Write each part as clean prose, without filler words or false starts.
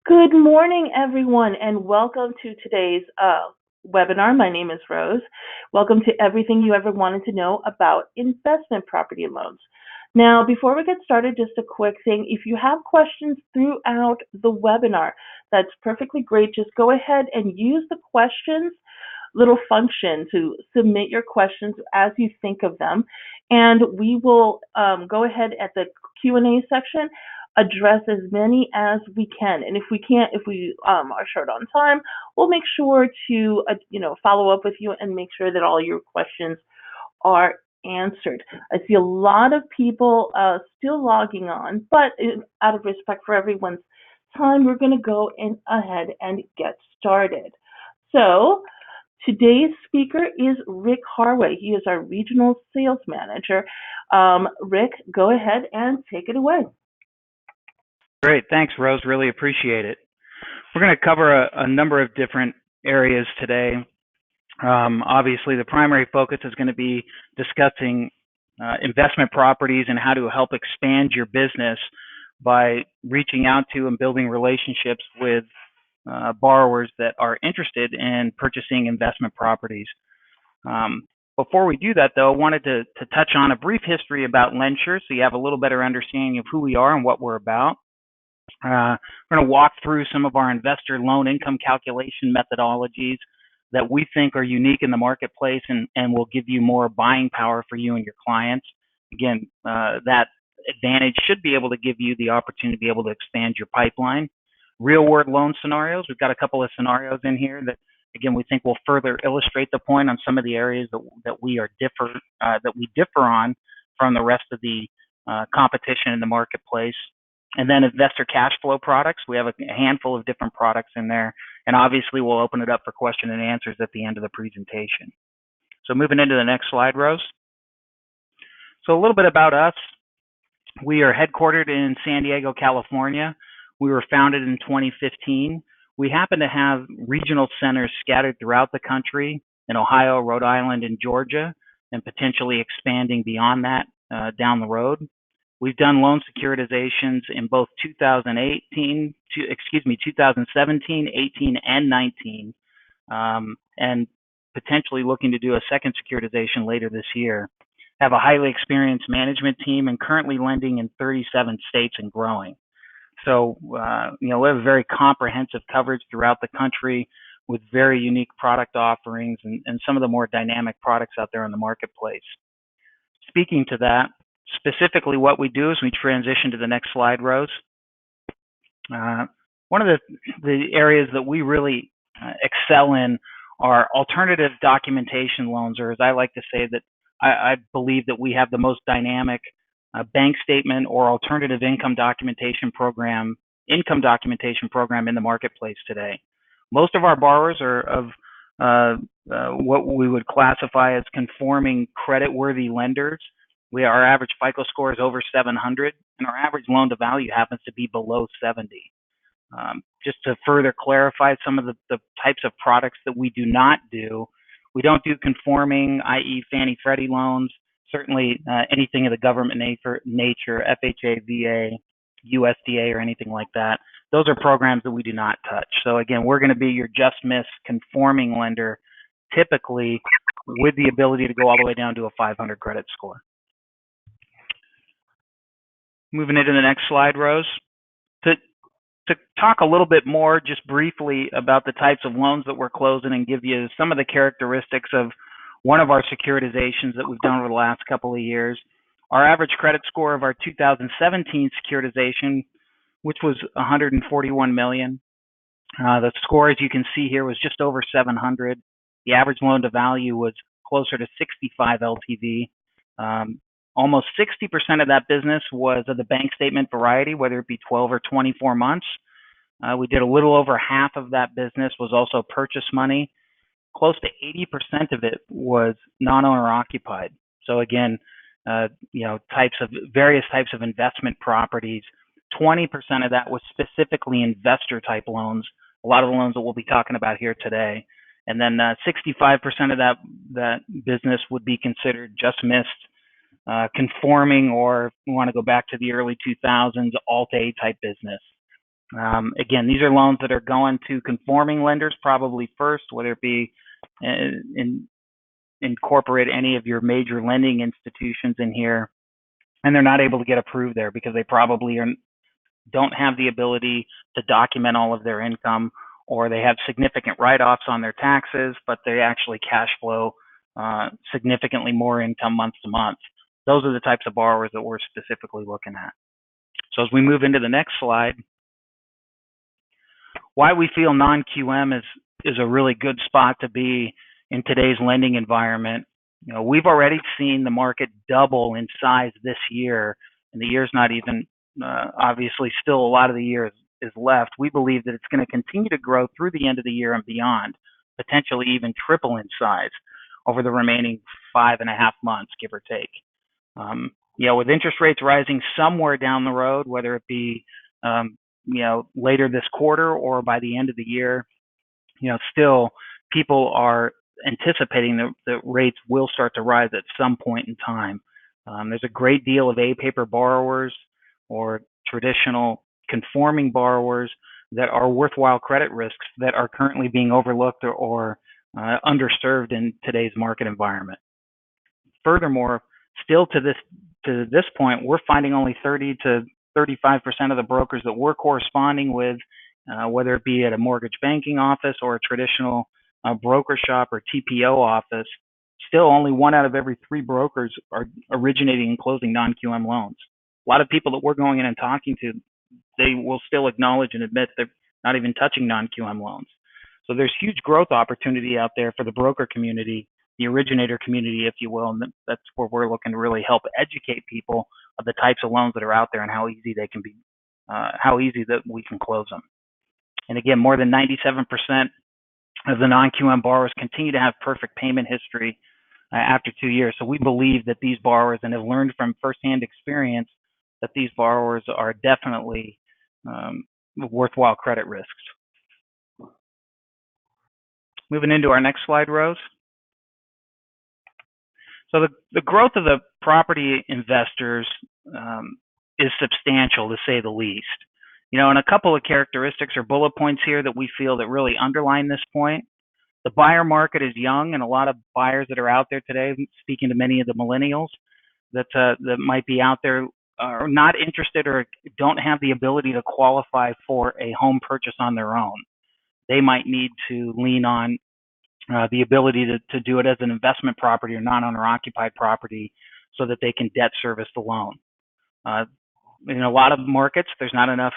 Good morning, everyone, and welcome to today's webinar. My name is Rose. Welcome to everything you ever wanted to know about investment property loans. Now, before we get started, just a quick thing. If you have questions throughout the webinar, that's perfectly great. Just go ahead and use the questions little function to submit your questions as you think of them, and we will go ahead at the Q&A section address as many as we can. And if we are short on time, we'll make sure to follow up with you and make sure that all your questions are answered. I see a lot of people still logging on, but out of respect for everyone's time, we're going to go ahead and get started. So today's speaker is Rick Harway. He is our regional sales manager. Rick, go ahead and take it away. Great. Thanks, Rose. Really appreciate it. We're going to cover a number of different areas today. Obviously, the primary focus is going to be discussing investment properties and how to help expand your business by reaching out to and building relationships with borrowers that are interested in purchasing investment properties. Before we do that, though, I wanted to touch on a brief history about LendSure so you have a little better understanding of who we are and what we're about. We're going to walk through some of our investor loan income calculation methodologies that we think are unique in the marketplace and will give you more buying power for you and your clients. Again, that advantage should be able to give you the opportunity to be able to expand your pipeline. Real world loan scenarios. We've got a couple of scenarios in here that, again, we think will further illustrate the point on some of the areas that we differ on from the rest of the competition in the marketplace. And then investor cash flow products. We have a handful of different products in there. And obviously, we'll open it up for question and answers at the end of the presentation. So moving into the next slide, Rose. So a little bit about us. We are headquartered in San Diego, California. We were founded in 2015. We happen to have regional centers scattered throughout the country in Ohio, Rhode Island, and Georgia, and potentially expanding beyond that down the road. We've done loan securitizations in both 2017, 18, and 19, and potentially looking to do a second securitization later this year. Have a highly experienced management team and currently lending in 37 states and growing. So, we have a very comprehensive coverage throughout the country with very unique product offerings and some of the more dynamic products out there in the marketplace. Speaking to that, specifically what we do is we transition to the next slide, Rose. One of the areas that we really excel in are alternative documentation loans, or as I like to say that I believe that we have the most dynamic bank statement or alternative income documentation program in the marketplace today. Most of our borrowers are of what we would classify as conforming credit-worthy lenders. Our average FICO score is over 700, and our average loan to value happens to be below 70. Just to further clarify some of the types of products that we do not do, we don't do conforming, i.e. Fannie Freddie loans, certainly anything of the government nature, FHA, VA, USDA, or anything like that. Those are programs that we do not touch. So again, we're going to be your just miss conforming lender, typically with the ability to go all the way down to a 500 credit score. Moving into the next slide, Rose. To talk a little bit more, just briefly, about the types of loans that we're closing and give you some of the characteristics of one of our securitizations that we've done over the last couple of years. Our average credit score of our 2017 securitization, which was $141 million. The score, as you can see here, was just over 700. The average loan to value was closer to 65 LTV. Almost 60% of that business was of the bank statement variety, whether it be 12 or 24 months. We did a little over half of that business was also purchase money. Close to 80% of it was non-owner occupied. So again, various types of investment properties. 20% of that was specifically investor type loans. A lot of the loans that we'll be talking about here today. And then 65% of that business would be considered just missed. Conforming, or we want to go back to the early 2000s, Alt-A type business. Again, these are loans that are going to conforming lenders probably first, whether it be incorporate any of your major lending institutions in here, and they're not able to get approved there because they probably don't have the ability to document all of their income, or they have significant write-offs on their taxes, but they actually cash flow significantly more income month to month. Those are the types of borrowers that we're specifically looking at. So as we move into the next slide, why we feel non-QM is a really good spot to be in today's lending environment. We've already seen the market double in size this year, and the year's not even obviously still a lot of the year is left. We believe that it's going to continue to grow through the end of the year and beyond, potentially even triple in size over the remaining 5.5 months, give or take. With interest rates rising somewhere down the road, whether it be later this quarter or by the end of the year, still people are anticipating that rates will start to rise at some point in time. There's a great deal of A-paper borrowers or traditional conforming borrowers that are worthwhile credit risks that are currently being overlooked or underserved in today's market environment. Furthermore, still to this point, we're finding only 30 to 35% of the brokers that we're corresponding with, whether it be at a mortgage banking office or a traditional broker shop or TPO office, still only 1 out of every 3 brokers are originating and closing non-QM loans. A lot of people that we're going in and talking to, they will still acknowledge and admit they're not even touching non-QM loans. So there's huge growth opportunity out there for the broker community, the originator community, if you will, and that's where we're looking to really help educate people of the types of loans that are out there and how easy they can be, how easy that we can close them. And again, more than 97% of the non-QM borrowers continue to have perfect payment history after 2 years. So we believe that these borrowers, and have learned from firsthand experience, that these borrowers are definitely worthwhile credit risks. Moving into our next slide, Rose. So the growth of the property investors is substantial, to say the least. And a couple of characteristics or bullet points here that we feel that really underline this point. The buyer market is young, and a lot of buyers that are out there today, speaking to many of the millennials that might be out there, are not interested or don't have the ability to qualify for a home purchase on their own. They might need to lean on the ability to do it as an investment property or non-owner occupied property so that they can debt service the loan. In a lot of markets, there's not enough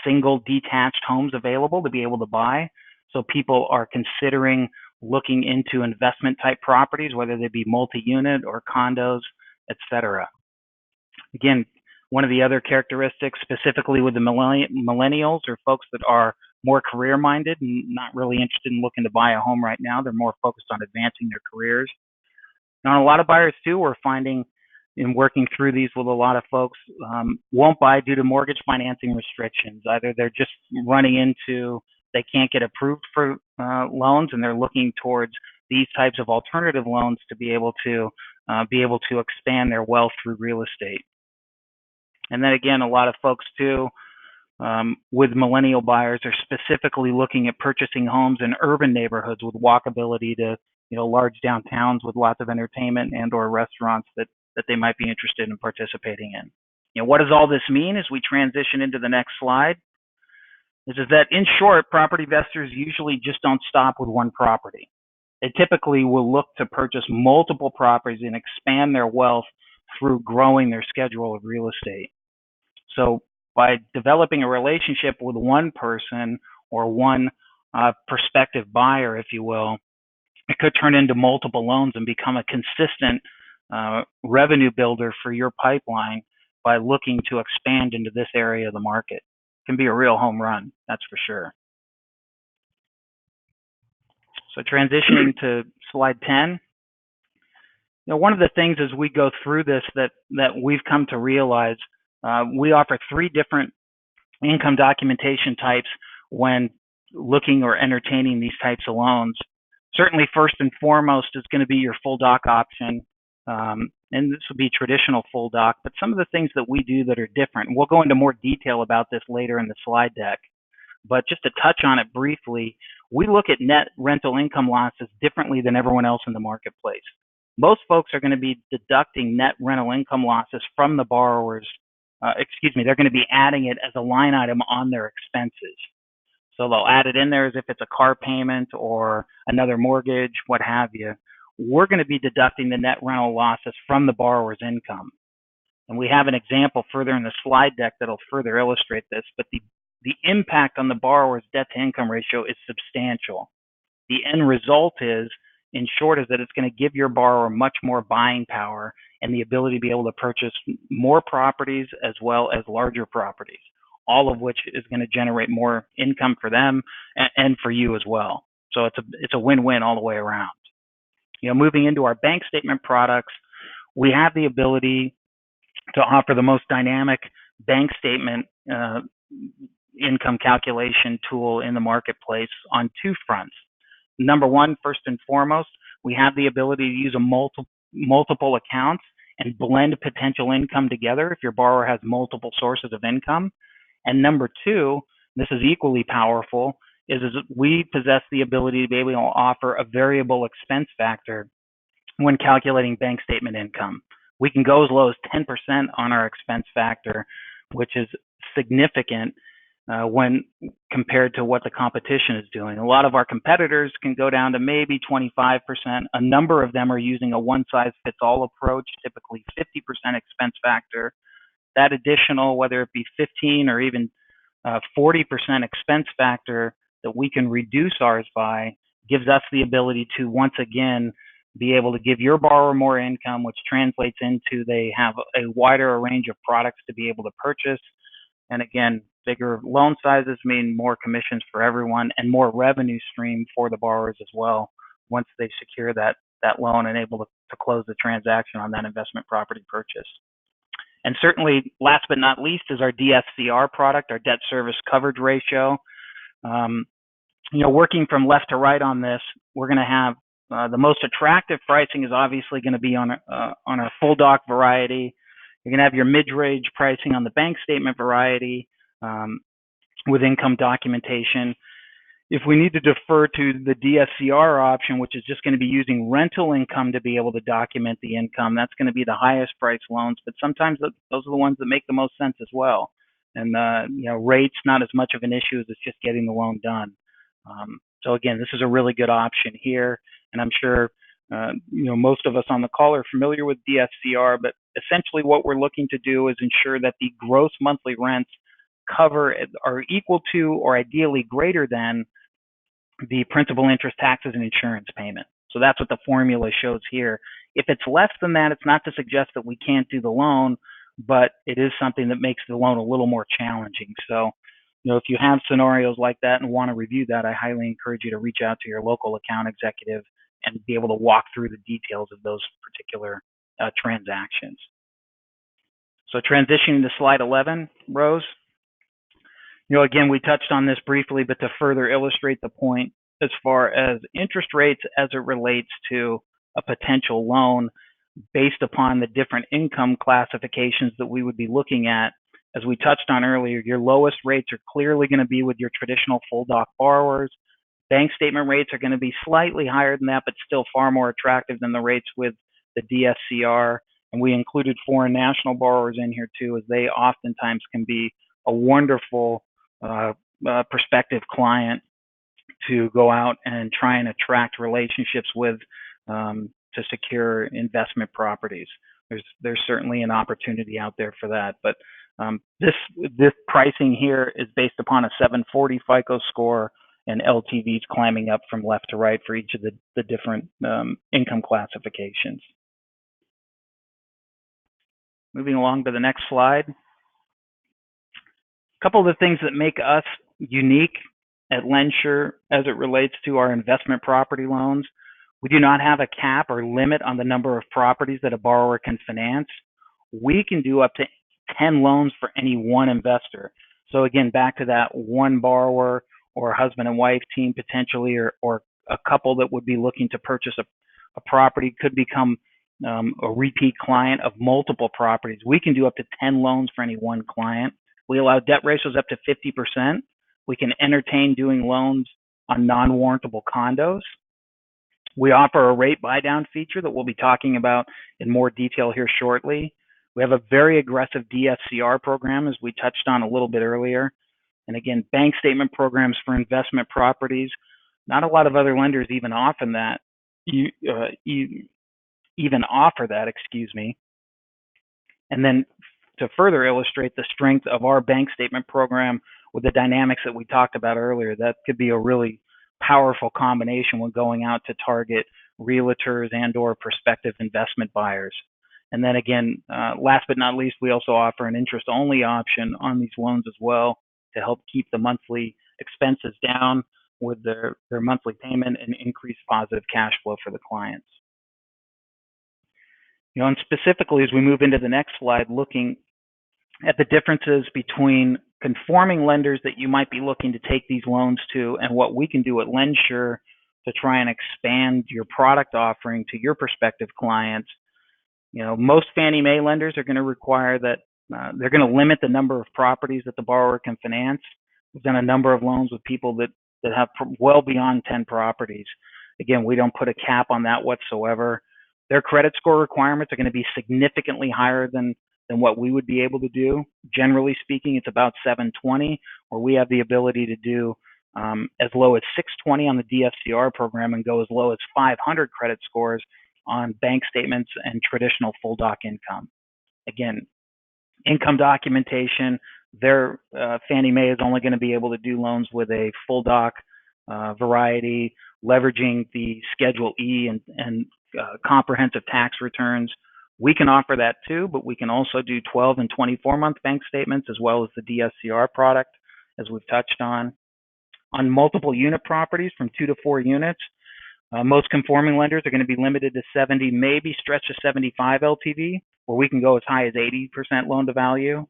single detached homes available to be able to buy. So people are considering looking into investment type properties, whether they be multi-unit or condos, etc. Again, one of the other characteristics specifically with the millennials or folks that are more career minded and not really interested in looking to buy a home right now. They're more focused on advancing their careers. Now, a lot of buyers too, we're finding in working through these with a lot of folks, won't buy due to mortgage financing restrictions. Either they're just running into, they can't get approved for loans, and they're looking towards these types of alternative loans to be able to expand their wealth through real estate. And then again, a lot of folks too, with millennial buyers, are specifically looking at purchasing homes in urban neighborhoods with walkability to large downtowns with lots of entertainment and or restaurants that they might be interested in participating in. What does all this mean as we transition into the next slide? Is that in short, property investors usually just don't stop with one property. They typically will look to purchase multiple properties and expand their wealth through growing their schedule of real estate. So by developing a relationship with one person or one prospective buyer, if you will, it could turn into multiple loans and become a consistent revenue builder for your pipeline by looking to expand into this area of the market. It can be a real home run, that's for sure. So transitioning to slide 10. One of the things as we go through this that we've come to realize, we offer 3 different income documentation types when looking or entertaining these types of loans. Certainly, first and foremost is going to be your full doc option. And and this would be traditional full doc, but some of the things that we do that are different. We'll go into more detail about this later in the slide deck. But just to touch on it briefly, we look at net rental income losses differently than everyone else in the marketplace. Most folks are going to be deducting net rental income losses from the borrowers. They're going to be adding it as a line item on their expenses. So they'll add it in there as if it's a car payment or another mortgage, what have you. We're going to be deducting the net rental losses from the borrower's income. And we have an example further in the slide deck that'll further illustrate this, but the impact on the borrower's debt-to-income ratio is substantial. The end result is, in short, is that it's going to give your borrower much more buying power and the ability to be able to purchase more properties as well as larger properties, all of which is going to generate more income for them and for you as well. So it's a win-win all the way around. Moving into our bank statement products, we have the ability to offer the most dynamic bank statement income calculation tool in the marketplace on two fronts. Number one, first and foremost, we have the ability to use multiple accounts and blend potential income together if your borrower has multiple sources of income. And number two, this is equally powerful, is we possess the ability to be able to offer a variable expense factor when calculating bank statement income. We can go as low as 10% on our expense factor, which is significant when compared to what the competition is doing. A lot of our competitors can go down to maybe 25%. A number of them are using a one-size-fits-all approach, typically 50% expense factor. That additional, whether it be 15 or even 40% expense factor that we can reduce ours by, gives us the ability to once again be able to give your borrower more income, which translates into they have a wider range of products to be able to purchase. And again, bigger loan sizes mean more commissions for everyone and more revenue stream for the borrowers as well once they secure that loan and able to close the transaction on that investment property purchase. And certainly, last but not least, is our DSCR product, our debt service coverage ratio. Working from left to right on this, we're going to have the most attractive pricing is obviously going to be on our full doc variety. You're going to have your mid-range pricing on the bank statement variety with income documentation. If we need to defer to the DSCR option, which is just going to be using rental income to be able to document the income, that's going to be the highest price loans, but sometimes those are the ones that make the most sense as well. And rates not as much of an issue as it's just getting the loan done. So again, this is a really good option here, and I'm sure most of us on the call are familiar with DSCR, but essentially what we're looking to do is ensure that the gross monthly rents are equal to or ideally greater than the principal, interest, taxes, and insurance payment. So that's what the formula shows here. If it's less than that, it's not to suggest that we can't do the loan, but it is something that makes the loan a little more challenging. So, if you have scenarios like that and want to review that, I highly encourage you to reach out to your local account executive and be able to walk through the details of those particular transactions. So transitioning to slide 11, Rose. Again, we touched on this briefly, but to further illustrate the point as far as interest rates as it relates to a potential loan based upon the different income classifications that we would be looking at, as we touched on earlier, your lowest rates are clearly going to be with your traditional full doc borrowers. Bank statement rates are going to be slightly higher than that, but still far more attractive than the rates with the DSCR. And we included foreign national borrowers in here too, as they oftentimes can be a wonderful prospective client to go out and try and attract relationships with to secure investment properties. There's certainly an opportunity out there for that. But this pricing here is based upon a 740 FICO score and LTVs climbing up from left to right for each of the different income classifications. Moving along to the next slide. A couple of the things that make us unique at LendSure as it relates to our investment property loans. We do not have a cap or limit on the number of properties that a borrower can finance. We can do up to 10 loans for any one investor. So again, back to that one borrower or husband and wife team potentially, or a couple that would be looking to purchase a property could become a repeat client of multiple properties. We can do up to 10 loans for any one client. We allow debt ratios up to 50%. We can entertain doing loans on non-warrantable condos. We offer a rate buy-down feature that we'll be talking about in more detail here shortly. We have a very aggressive DSCR program, as we touched on a little bit earlier. And again, bank statement programs for investment properties. Not a lot of other lenders even offer that. And then to further illustrate the strength of our bank statement program with the dynamics that we talked about earlier, that could be a really powerful combination when going out to target realtors and or prospective investment buyers. And then again, last but not least, we also offer an interest-only option on these loans as well to help keep the monthly expenses down with their monthly payment and increase positive cash flow for the clients. And specifically, as we move into the next slide, looking at the differences between conforming lenders that you might be looking to take these loans to and what we can do at LendSure to try and expand your product offering to your prospective clients. Most Fannie Mae lenders are going to require that they're going to limit the number of properties that the borrower can finance. We've done a number of loans with people that have well beyond 10 properties. Again, we don't put a cap on that whatsoever. Their credit score requirements are going to be significantly higher than what we would be able to do. Generally speaking, it's about 720, where we have the ability to do as low as 620 on the DSCR program and go as low as 500 credit scores on bank statements and traditional full doc income. Again, income documentation, their Fannie Mae is only going to be able to do loans with a full doc variety, leveraging the Schedule E and comprehensive tax returns. We can offer that too, but we can also do 12 and 24-month bank statements as well as the DSCR product, as we've touched on. On multiple unit properties from 2 to 4 units, most conforming lenders are going to be limited to 70, maybe stretch to 75 LTV, where we can go as high as 80% loan to value.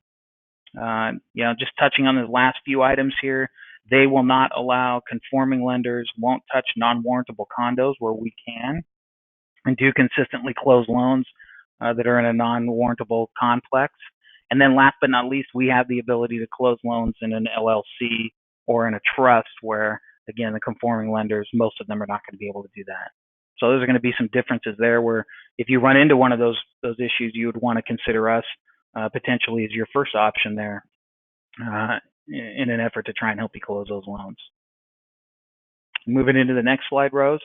Just touching on the last few items here, they will not allow conforming lenders, won't touch non-warrantable condos where we can, and do consistently close loans that are in a non-warrantable complex. And then last but not least, we have the ability to close loans in an LLC or in a trust where, again, the conforming lenders, most of them are not going to be able to do that. So those are going to be some differences there where if you run into one of those issues, you would want to consider us potentially as your first option there in an effort to try and help you close those loans. Moving into the next slide, Rose.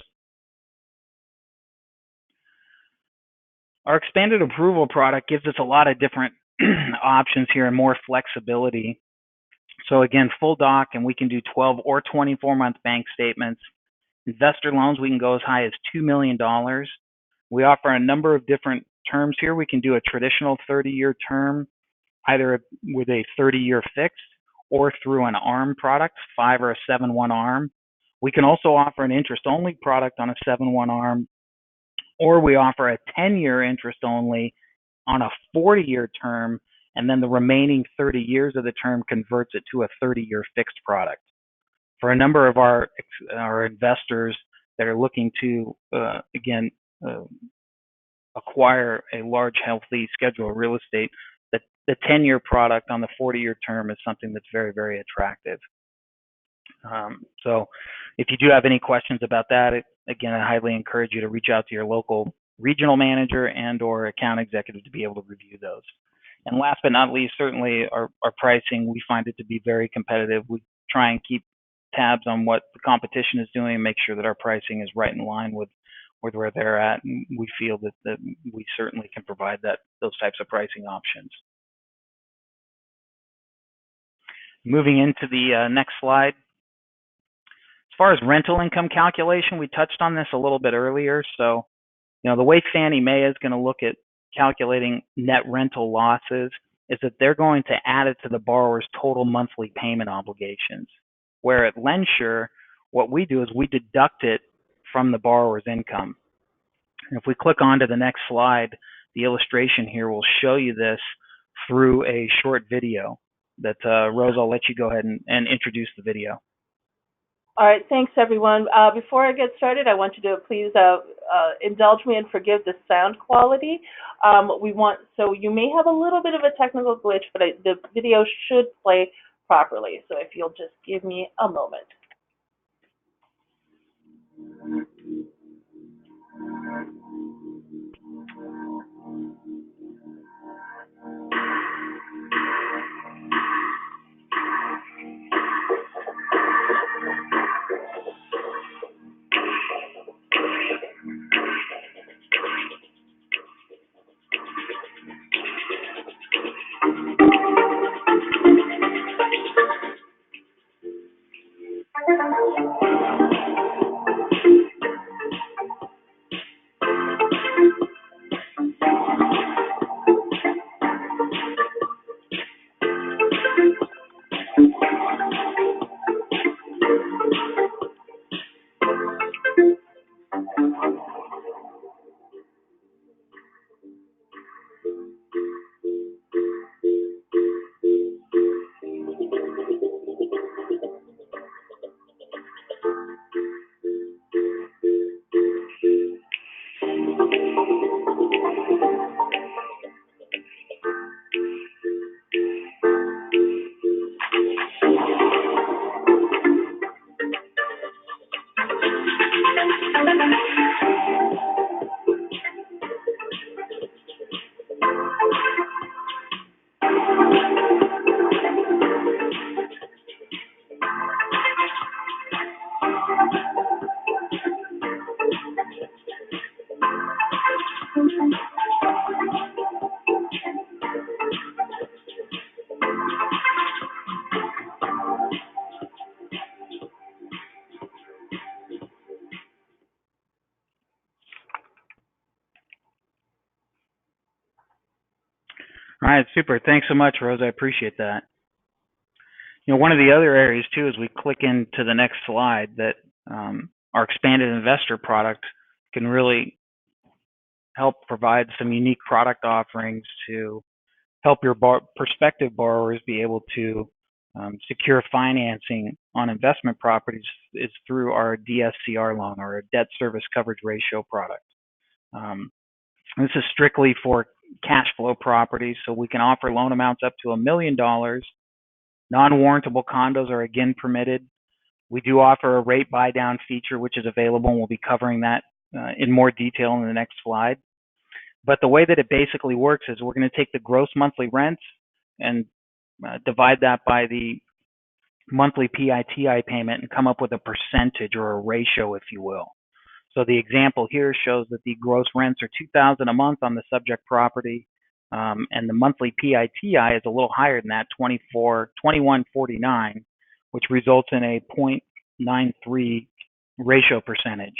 Our expanded approval product gives us a lot of different options here and more flexibility. So again, full doc, and we can do 12 or 24-month bank statements. Investor loans, we can go as high as $2 million. We offer a number of different terms here. We can do a traditional 30-year term, either with a 30-year fixed or through an ARM product, 5 or a 7/1 ARM. We can also offer an interest-only product on a 7/1 ARM, or we offer a 10-year interest only on a 40-year term, and then the remaining 30 years of the term converts it to a 30-year fixed product. For a number of our investors that are looking to, acquire a large, healthy schedule of real estate, the 10-year product on the 40-year term is something that's very, very attractive. So if you do have any questions about that, again, I highly encourage you to reach out to your local regional manager and or account executive to be able to review those. And last but not least, certainly our pricing, we find it to be very competitive. We try and keep tabs on what the competition is doing and make sure that our pricing is right in line with where they're at. And we feel that we certainly can provide those types of pricing options. Moving into the next slide. As far as rental income calculation, we touched on this a little bit earlier. So, the way Fannie Mae is going to look at calculating net rental losses is that they're going to add it to the borrower's total monthly payment obligations. Where at LendSure, what we do is we deduct it from the borrower's income. And if we click on to the next slide, the illustration here will show you this through a short video that, Rose, I'll let you go ahead and introduce the video. All right, thanks everyone. Before I get started, I want you to please indulge me and forgive the sound quality. So you may have a little bit of a technical glitch, but the video should play properly. So if you'll just give me a moment. All right, super. Thanks so much, Rose. I appreciate that. One of the other areas too, as we click into the next slide, that our expanded investor product can really help provide some unique product offerings to help your prospective borrowers be able to secure financing on investment properties is through our DSCR loan, or a debt service coverage ratio product. This is strictly for cash flow properties, so we can offer loan amounts up to $1 million. Non-warrantable condos are again permitted. We do offer a rate buy down feature, which is available, and we'll be covering that in more detail in the next slide. But the way that it basically works is we're going to take the gross monthly rents and divide that by the monthly PITI payment and come up with a percentage, or a ratio, if you will. So the example here shows that the gross rents are $2,000 a month on the subject property, and the monthly PITI is a little higher than that, $21.49, which results in a 0.93 ratio percentage.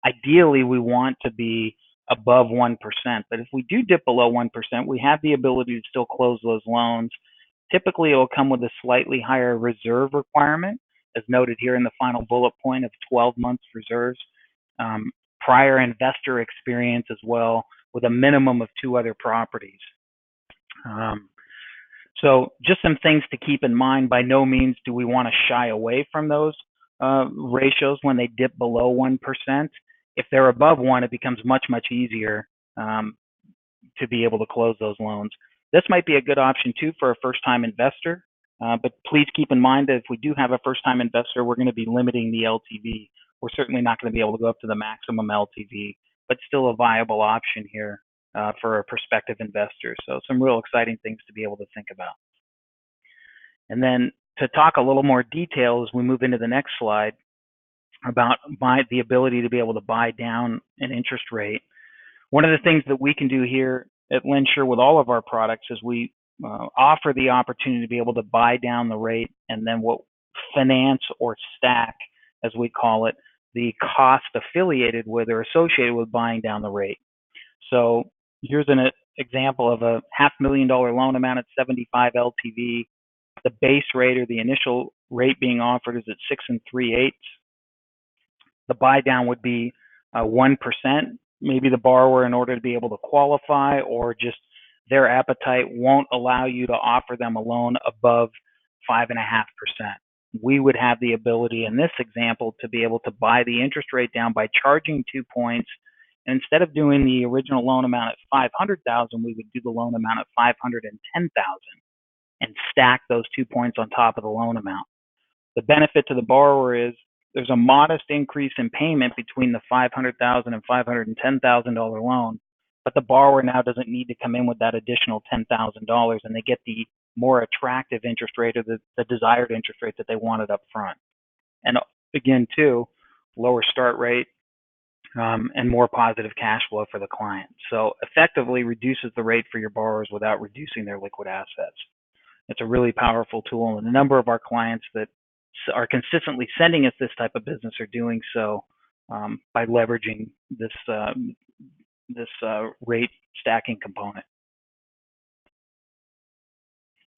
Ideally, we want to be above 1%, but if we do dip below 1%, we have the ability to still close those loans. Typically, it will come with a slightly higher reserve requirement, as noted here in the final bullet point, of 12 months reserves. Prior investor experience as well, with a minimum of 2 other properties. So just some things to keep in mind. By no means do we want to shy away from those ratios when they dip below 1%. If they're above 1, it becomes much, much easier to be able to close those loans. This might be a good option too for a first-time investor, but please keep in mind that if we do have a first-time investor, we're going to be limiting the LTV. We're certainly not going to be able to go up to the maximum LTV, but still a viable option here for a prospective investor. So some real exciting things to be able to think about. And then to talk a little more detail as we move into the next slide about the ability to be able to buy down an interest rate. One of the things that we can do here at LendSure with all of our products is we offer the opportunity to be able to buy down the rate, and then finance or stack, as we call it, the cost affiliated with or associated with buying down the rate. So here's an example of a $500,000 loan amount at 75 LTV. The base rate, or the initial rate being offered, is at 6 3/8. The buy down would be 1%. Maybe the borrower, in order to be able to qualify, or just their appetite, won't allow you to offer them a loan above 5.5%. we would have the ability in this example to be able to buy the interest rate down by charging 2 points. And instead of doing the original loan amount at 500,000, we would do the loan amount at 510,000 and stack those 2 points on top of the loan amount. The benefit to the borrower is there's a modest increase in payment between the $500,000 and $510,000 loan, but the borrower now doesn't need to come in with that additional $10,000, and they get the more attractive interest rate or the desired interest rate that they wanted up front. And again, too, lower start rate and more positive cash flow for the client. So effectively reduces the rate for your borrowers without reducing their liquid assets. It's a really powerful tool, and a number of our clients that are consistently sending us this type of business are doing so by leveraging this rate stacking component.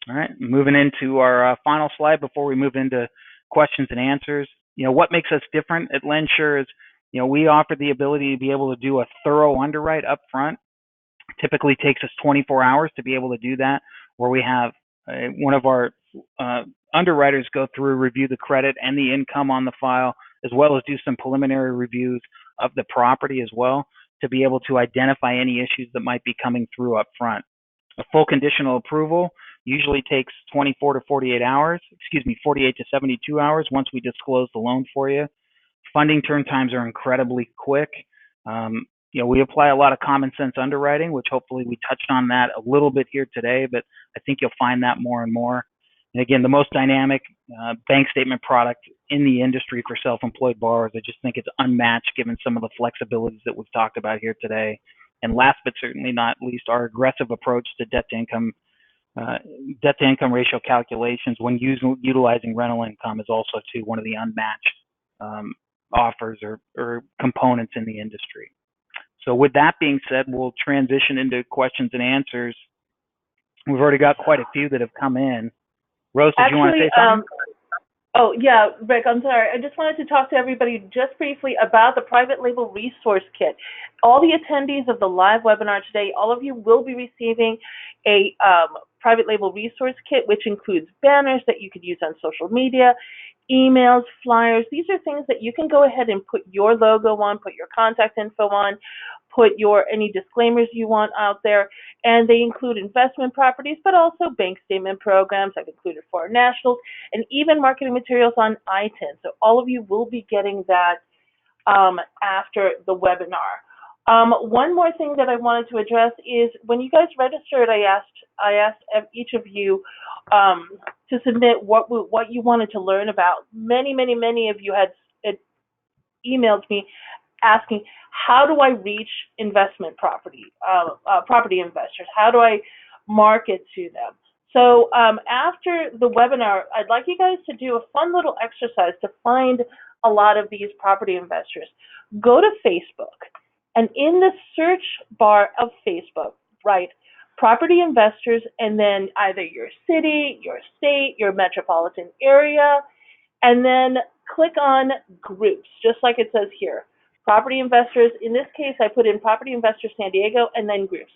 All right, moving into our final slide before we move into questions and answers. What makes us different at LendSure is, we offer the ability to be able to do a thorough underwrite up front. Typically takes us 24 hours to be able to do that, where we have one of our underwriters go through, review the credit and the income on the file, as well as do some preliminary reviews of the property as well, to be able to identify any issues that might be coming through up front. A full conditional approval usually takes 24 to 48 hours, 48 to 72 hours once we disclose the loan for you. Funding turn times are incredibly quick. We apply a lot of common sense underwriting, which hopefully we touched on that a little bit here today, but I think you'll find that more and more. And again, the most dynamic bank statement product in the industry for self-employed borrowers. I just think it's unmatched given some of the flexibilities that we've talked about here today. And last but certainly not least, our aggressive approach to debt-to-income ratio calculations when utilizing rental income is also too one of the unmatched offers or components in the industry. So with that being said, we'll transition into questions and answers. We've already got quite a few that have come in. Rose, did you want to say something? Oh, yeah, Rick, I'm sorry. I just wanted to talk to everybody just briefly about the private label resource kit. All the attendees of the live webinar today, all of you will be receiving a private label resource kit, which includes banners that you could use on social media, emails, flyers. These are things that you can go ahead and put your logo on, put your contact info on, put any disclaimers you want out there, and they include investment properties, but also bank statement programs. I've included foreign nationals, and even marketing materials on iTunes. So all of you will be getting that after the webinar. One more thing that I wanted to address is when you guys registered, I asked each of you to submit what you wanted to learn about. Many of you had emailed me asking, how do I reach investment property investors? How do I market to them? So after the webinar, I'd like you guys to do a fun little exercise to find a lot of these property investors. Go to Facebook, and in the search bar of Facebook, write property investors, and then either your city, your state, your metropolitan area, and then click on groups, just like it says here. Property investors, in this case, I put in Property Investors San Diego and then groups.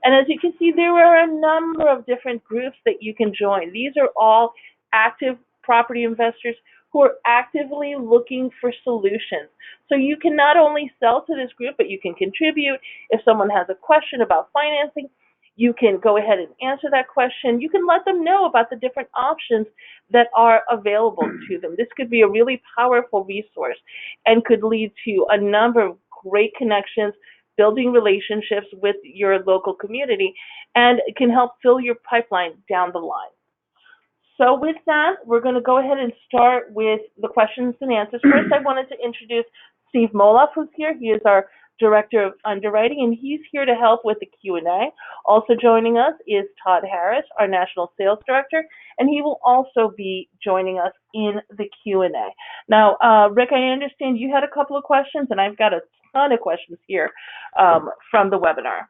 And as you can see, there are a number of different groups that you can join. These are all active property investors who are actively looking for solutions. So you can not only sell to this group, but you can contribute. If someone has a question about financing, you can go ahead and answer that question. You can let them know about the different options that are available to them. This could be a really powerful resource and could lead to a number of great connections, building relationships with your local community, and it can help fill your pipeline down the line. So with that, we're going to go ahead and start with the questions and answers. First, I wanted to introduce Steve Moloff, who's here. He is our Director of Underwriting, and he's here to help with the Q&A. Also joining us is Todd Harris, our National Sales Director, and he will also be joining us in the Q&A. Now, Rick, I understand you had a couple of questions, and I've got a ton of questions here from the webinar.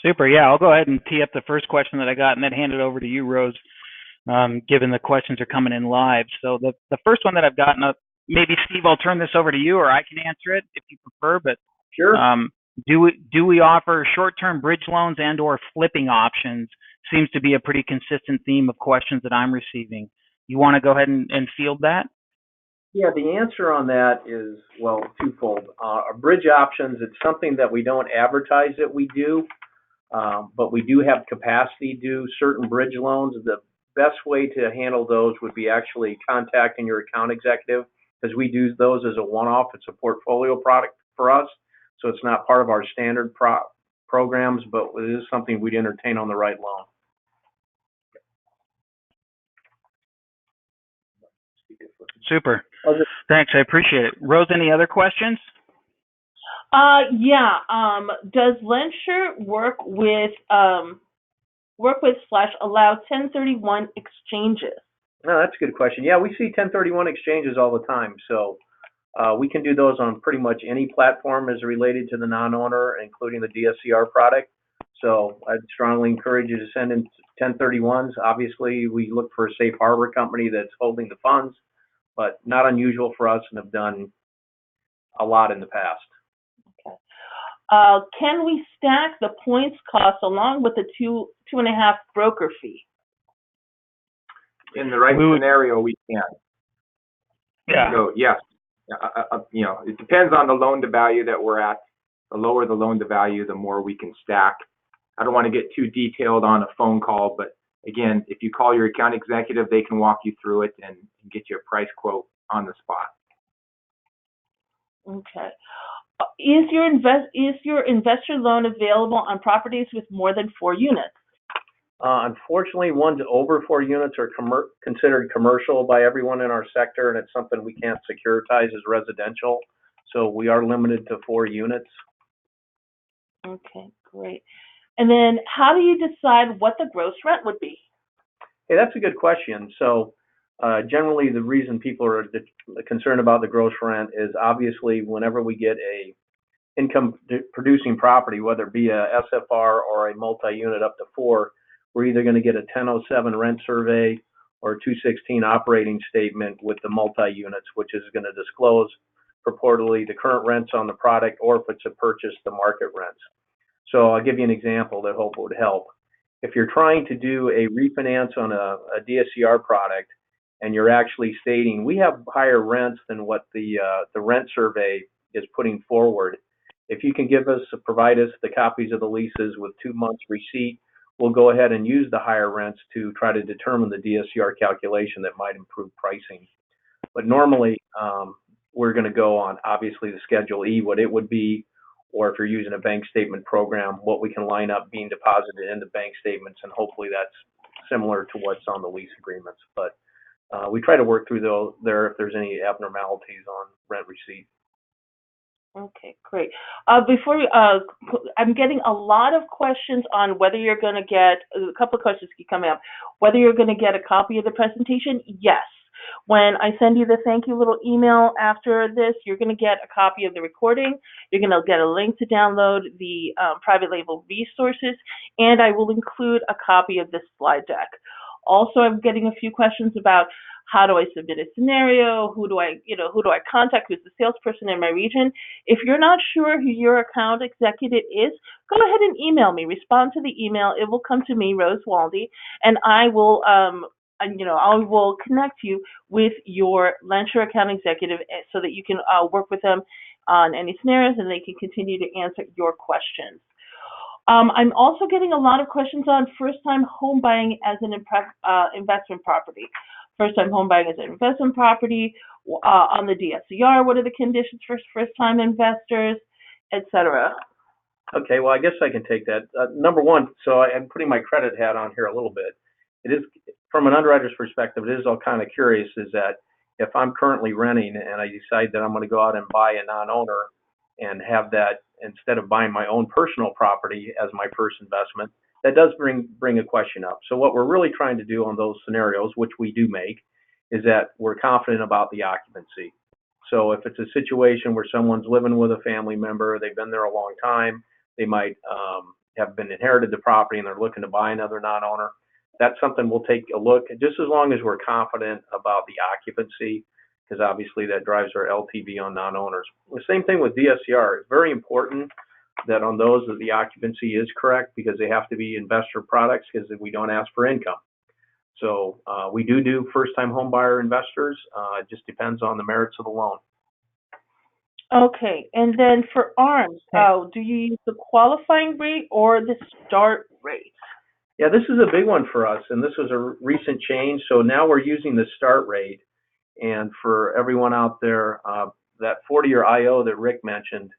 Super. Yeah, I'll go ahead and tee up the first question that I got and then hand it over to you, Rose, given the questions are coming in live. So the first one that I've gotten up, maybe Steve, I'll turn this over to you, or I can answer it if you prefer. But sure. Do we offer short-term bridge loans and/or flipping options? Seems to be a pretty consistent theme of questions that I'm receiving. You want to go ahead and field that? Yeah, the answer on that is, well, twofold. Bridge options, it's something that we don't advertise that we do, but we do have capacity to do certain bridge loans. The best way to handle those would be actually contacting your account executive, because we do those as a one-off. It's a portfolio product for us, so it's not part of our standard programs, but it is something we'd entertain on the right loan. Super. Thanks, I appreciate it. Rose, any other questions? Yeah. Does LendSure work with / allow 1031 exchanges? No, that's a good question. Yeah, we see 1031 exchanges all the time. So we can do those on pretty much any platform as related to the non-owner, including the DSCR product. So I'd strongly encourage you to send in 1031s. Obviously, we look for a safe harbor company that's holding the funds, but not unusual for us and have done a lot in the past. Okay. Can we stack the points cost along with the 2.5 broker fee? In the right scenario, we can. Yeah. So yes, it depends on the loan to value that we're at. The lower the loan to value, the more we can stack. I don't want to get too detailed on a phone call, but again, if you call your account executive, they can walk you through it and get you a price quote on the spot. Okay. Is your investor loan available on properties with more than 4 units? Unfortunately, ones over 4 units are considered commercial by everyone in our sector, and it's something we can't securitize as residential. So we are limited to 4 units. Okay, great. And then how do you decide what the gross rent would be? Hey, that's a good question. So generally, the reason people are concerned about the gross rent is obviously whenever we get a income producing property, whether it be a SFR or a multi-unit up to 4, we're either going to get a 1007 rent survey or a 216 operating statement with the multi-units, which is going to disclose purportedly the current rents on the product, or if it's a purchase, the market rents. So I'll give you an example that I hope would help. If you're trying to do a refinance on a DSCR product and you're actually stating we have higher rents than what the rent survey is putting forward, if you can provide us the copies of the leases with 2 months receipt, we'll go ahead and use the higher rents to try to determine the DSCR calculation that might improve pricing. But normally, we're going to go on, obviously, the Schedule E, what it would be, or if you're using a bank statement program, what we can line up being deposited into bank statements, and hopefully that's similar to what's on the lease agreements. But we try to work through those there if there's any abnormalities on rent receipt. Okay, great. Before I'm getting a lot of questions on whether you're going to get, a couple of questions keep coming up, whether you're going to get a copy of the presentation. Yes. When I send you the thank you little email after this, you're going to get a copy of the recording. You're going to get a link to download the private label resources, and I will include a copy of this slide deck. Also, I'm getting a few questions about how do I submit a scenario? Who do I contact? Who's the salesperson in my region? If you're not sure who your account executive is, go ahead and email me. Respond to the email. It will come to me, Rose Waldy, and I will connect you with your LendSure account executive so that you can work with them on any scenarios and they can continue to answer your questions. I'm also getting a lot of questions on first-time home buying as an investment property. First-time home buying as an investment property, on the DSCR, what are the conditions for first-time investors, etc.? Okay, well, I guess I can take that. Number one, so I'm putting my credit hat on here a little bit. It is, from an underwriter's perspective, it is all kind of curious, is that if I'm currently renting and I decide that I'm going to go out and buy a non-owner and have that, instead of buying my own personal property as my first investment, that does bring a question up. So what we're really trying to do on those scenarios, which we do make, is that we're confident about the occupancy. So if it's a situation where someone's living with a family member, they've been there a long time, they might have been inherited the property and they're looking to buy another non-owner, that's something we'll take a look at, just as long as we're confident about the occupancy, because obviously that drives our LTV on non-owners. The same thing with DSCR. It's very important that on those that the occupancy is correct, because they have to be investor products, because we don't ask for income. So we do first-time home buyer investors. It just depends on the merits of the loan. Okay, and then for ARMs, do you use the qualifying rate or the start rate? Yeah, this is a big one for us, and this was a recent change. So now we're using the start rate. And for everyone out there, that 40-year IO that Rick mentioned,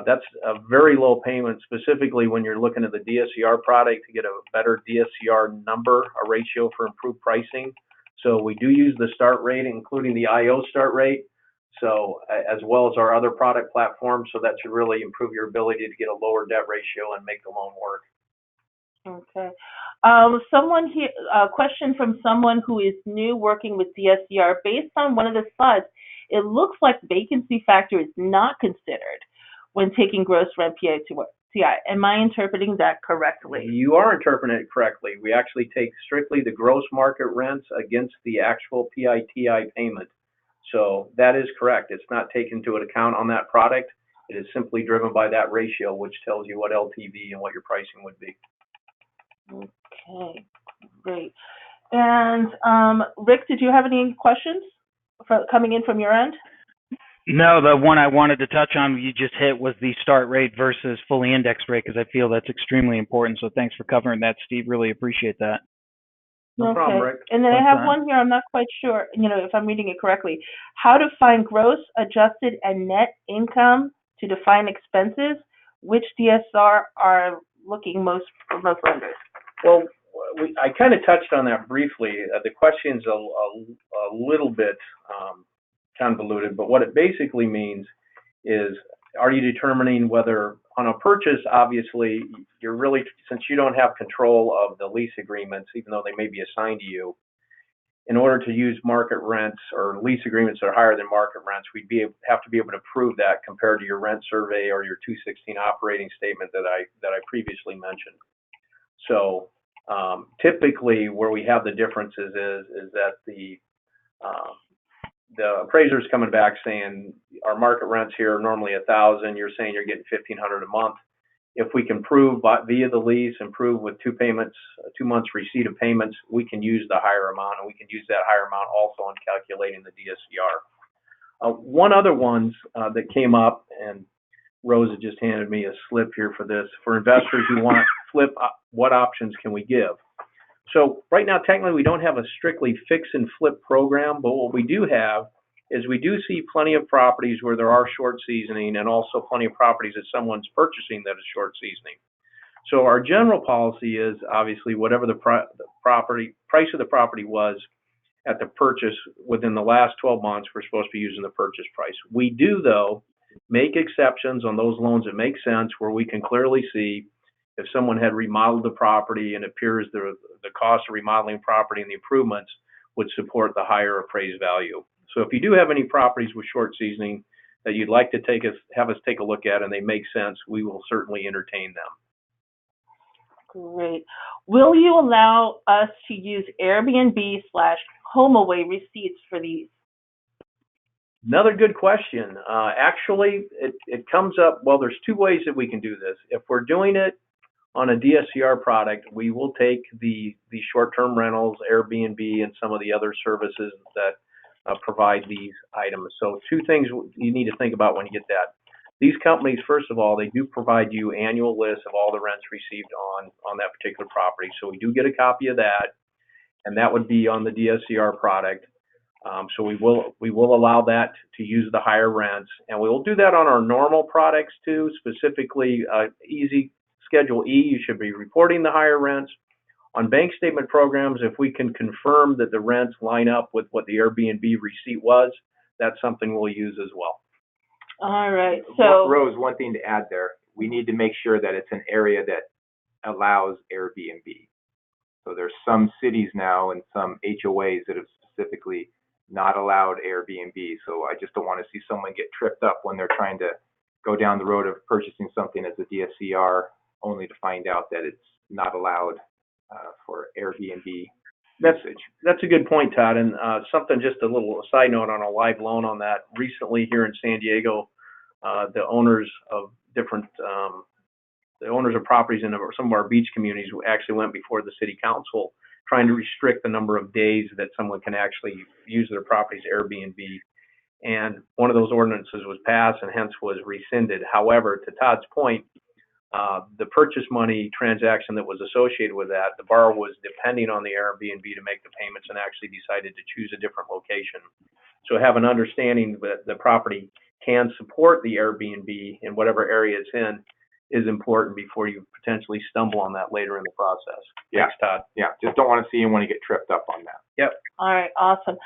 that's a very low payment, specifically when you're looking at the DSCR product to get a better DSCR number, a ratio for improved pricing. So we do use the start rate, including the IO start rate, so as well as our other product platforms. So that should really improve your ability to get a lower debt ratio and make the loan work. Okay. Someone here, a question from someone who is new working with DSCR. Based on one of the slides, it looks like vacancy factor is not considered when taking gross rent PI to TI. Am I interpreting that correctly? You are interpreting it correctly. We actually take strictly the gross market rents against the actual PI/TI payment. So that is correct. It's not taken into account on that product. It is simply driven by that ratio, which tells you what LTV and what your pricing would be. Okay, great. And Rick, did you have any questions coming in from your end? No, the one I wanted to touch on you just hit was the start rate versus fully indexed rate, because I feel that's extremely important. So thanks for covering that, Steve. Really appreciate that. No problem, Rick. And then I have one here. I'm not quite sure, if I'm reading it correctly. How to find gross, adjusted, and net income to define expenses. Which DSR are looking most for most lenders? Well, I kind of touched on that briefly. The question's a little bit convoluted, but what it basically means is, are you determining whether on a purchase, obviously, you're really, since you don't have control of the lease agreements, even though they may be assigned to you, in order to use market rents or lease agreements that are higher than market rents, we'd have to be able to prove that compared to your rent survey or your 216 operating statement that I previously mentioned. So typically, where we have the differences is that the appraiser's coming back saying our market rents here are normally $1,000. You're saying you're getting $1,500 a month. If we can prove via the lease and prove with 2 months receipt of payments, we can use the higher amount, and we can use that higher amount also in calculating the DSCR. One other ones that came up, and Rosa just handed me a slip here for this, for investors who want to flip, what options can we give? So right now, technically, we don't have a strictly fix and flip program, but what we do have is we do see plenty of properties where there are short seasoning, and also plenty of properties that someone's purchasing that is short seasoning. So our general policy is obviously whatever the price of the property was at the purchase within the last 12 months, we're supposed to be using the purchase price. We do, though, make exceptions on those loans that make sense, where we can clearly see if someone had remodeled the property and it appears the cost of remodeling property and the improvements would support the higher appraised value. So if you do have any properties with short seasoning that you'd like to have us take a look at and they make sense, we will certainly entertain them. Great. Will you allow us to use Airbnb/HomeAway receipts for these? Another good question. Actually, it comes up, well, there's 2 ways that we can do this. If we're doing it on a DSCR product, we will take the short-term rentals, Airbnb, and some of the other services that provide these items. So 2 things you need to think about when you get that. These companies, first of all, they do provide you annual lists of all the rents received on that particular property. So we do get a copy of that, and that would be on the DSCR product. So we will allow that to use the higher rents, and we will do that on our normal products too. Specifically, Easy Schedule E, you should be reporting the higher rents. On bank statement programs, if we can confirm that the rents line up with what the Airbnb receipt was, that's something we'll use as well. All right. So, Rose, one thing to add there, we need to make sure that it's an area that allows Airbnb. So there's some cities now and some HOAs that have specifically not allowed Airbnb. So I just don't want to see someone get tripped up when they're trying to go down the road of purchasing something as a DSCR, only to find out that it's not allowed for Airbnb usage. That's a good point, Todd. And something, just a little side note on a live loan on that. Recently here in San Diego, the owners of properties in some of our beach communities actually went before the city council trying to restrict the number of days that someone can actually use their property as Airbnb. And one of those ordinances was passed and hence was rescinded. However, to Todd's point, the purchase money transaction that was associated with that, the borrower was depending on the Airbnb to make the payments and actually decided to choose a different location. So have an understanding that the property can support the Airbnb in whatever area it's in is important before you potentially stumble on that later in the process. Yeah. Thanks, Todd. Yeah, just don't want to see anyone get tripped up on that. Yep. All right, awesome.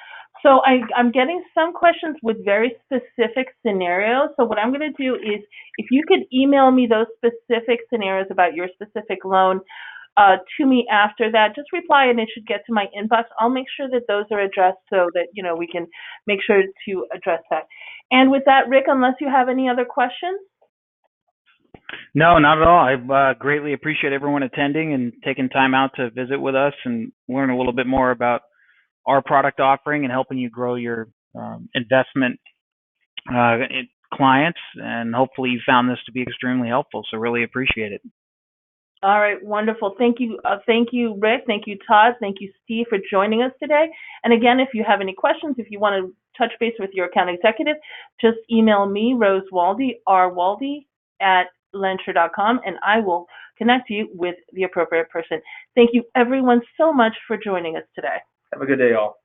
So I'm getting some questions with very specific scenarios. So what I'm going to do is, if you could email me those specific scenarios about your specific loan to me after that, just reply and it should get to my inbox. I'll make sure that those are addressed so that, we can make sure to address that. And with that, Rick, unless you have any other questions? No, not at all. I greatly appreciate everyone attending and taking time out to visit with us and learn a little bit more about our product offering and helping you grow your investment clients. And hopefully you found this to be extremely helpful. So really appreciate it. All right, wonderful. Thank you, Rick. Thank you, Todd. Thank you, Steve, for joining us today. And again, if you have any questions, if you want to touch base with your account executive, just email me, Rose Waldy, rwaldy@lendsure.com, and I will connect you with the appropriate person. Thank you, everyone, so much for joining us today. Have a good day, all.